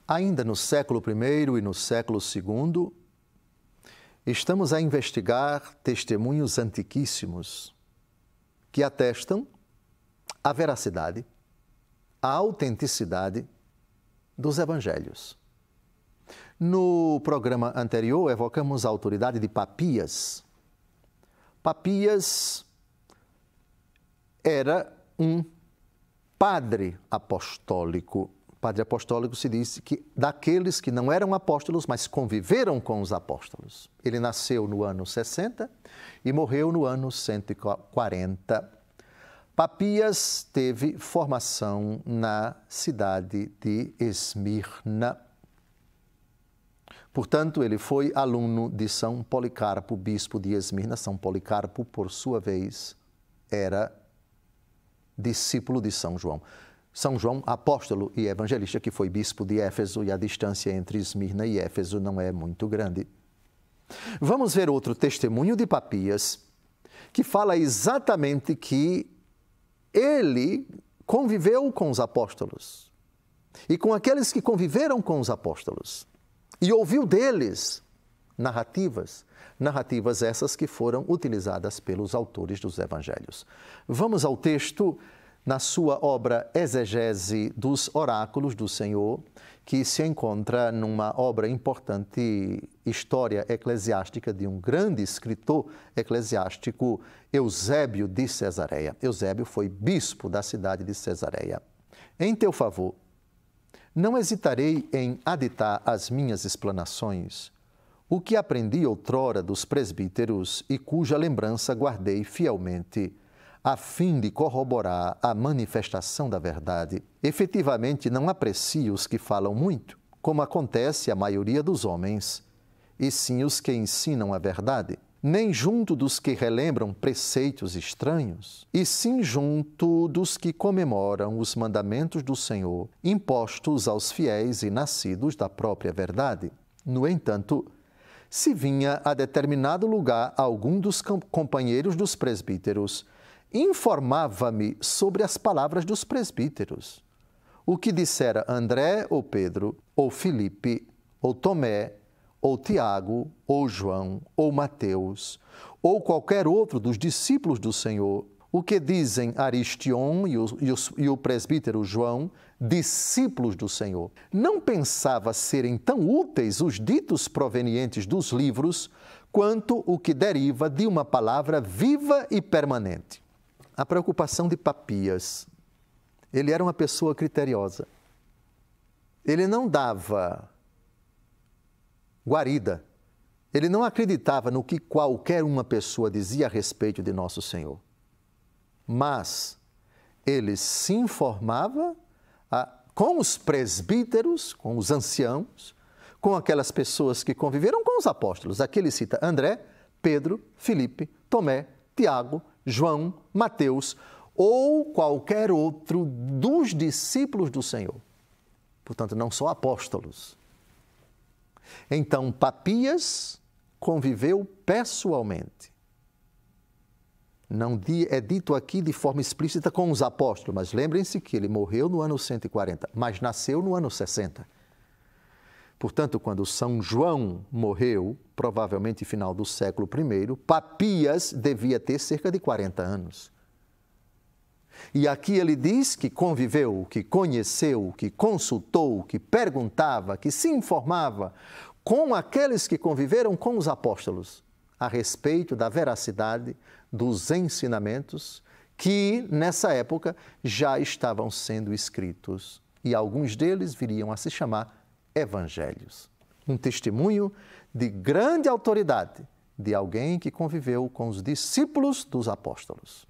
Ainda no século I e no século II, estamos a investigar testemunhos antiquíssimos que atestam a veracidade, a autenticidade dos evangelhos. No programa anterior, evocamos a autoridade de Papias. Papias era um padre apostólico. Padre apostólico se diz que daqueles que não eram apóstolos, mas conviveram com os apóstolos. Ele nasceu no ano 60 e morreu no ano 140. Papias teve formação na cidade de Esmirna. Portanto, ele foi aluno de São Policarpo, bispo de Esmirna. São Policarpo, por sua vez, era discípulo de São João. São João, apóstolo e evangelista, que foi bispo de Éfeso, e a distância entre Esmirna e Éfeso não é muito grande. Vamos ver outro testemunho de Papias, que fala exatamente que ele conviveu com os apóstolos e com aqueles que conviveram com os apóstolos e ouviu deles narrativas essas que foram utilizadas pelos autores dos evangelhos. Vamos ao texto na sua obra Exegese dos Oráculos do Senhor, que se encontra numa obra importante, História Eclesiástica, de um grande escritor eclesiástico, Eusébio de Cesareia. Eusébio foi bispo da cidade de Cesareia. Em teu favor, não hesitarei em aditar às minhas explanações o que aprendi outrora dos presbíteros e cuja lembrança guardei fielmente, a fim de corroborar a manifestação da verdade. Efetivamente, não aprecio os que falam muito, como acontece à maioria dos homens, e sim os que ensinam a verdade, nem junto dos que relembram preceitos estranhos, e sim junto dos que comemoram os mandamentos do Senhor, impostos aos fiéis e nascidos da própria verdade. No entanto, se vinha a determinado lugar algum dos companheiros dos presbíteros, informava-me sobre as palavras dos presbíteros. O que dissera André ou Pedro, ou Filipe, ou Tomé, ou Tiago, ou João, ou Mateus, ou qualquer outro dos discípulos do Senhor, o que dizem Aristion e o presbítero João, discípulos do Senhor. Não pensava serem tão úteis os ditos provenientes dos livros, quanto o que deriva de uma palavra viva e permanente. A preocupação de Papias. Ele era uma pessoa criteriosa. Ele não dava guarida. Ele não acreditava no que qualquer uma pessoa dizia a respeito de Nosso Senhor. Mas ele se informava com os presbíteros, com os anciãos, com aquelas pessoas que conviveram com os apóstolos. Aqui ele cita André, Pedro, Filipe, Tomé, Tiago, João, Mateus ou qualquer outro dos discípulos do Senhor. Portanto, não só apóstolos. Então, Papias conviveu pessoalmente. Não é dito aqui de forma explícita com os apóstolos, mas lembrem-se que ele morreu no ano 140, mas nasceu no ano 60. Portanto, quando São João morreu, provavelmente final do século I, Papias devia ter cerca de 40 anos. E aqui ele diz que conviveu, que conheceu, que consultou, que perguntava, que se informava com aqueles que conviveram com os apóstolos a respeito da veracidade dos ensinamentos que, nessa época, já estavam sendo escritos. E alguns deles viriam a se chamar evangelhos. Um testemunho de grande autoridade de alguém que conviveu com os discípulos dos apóstolos.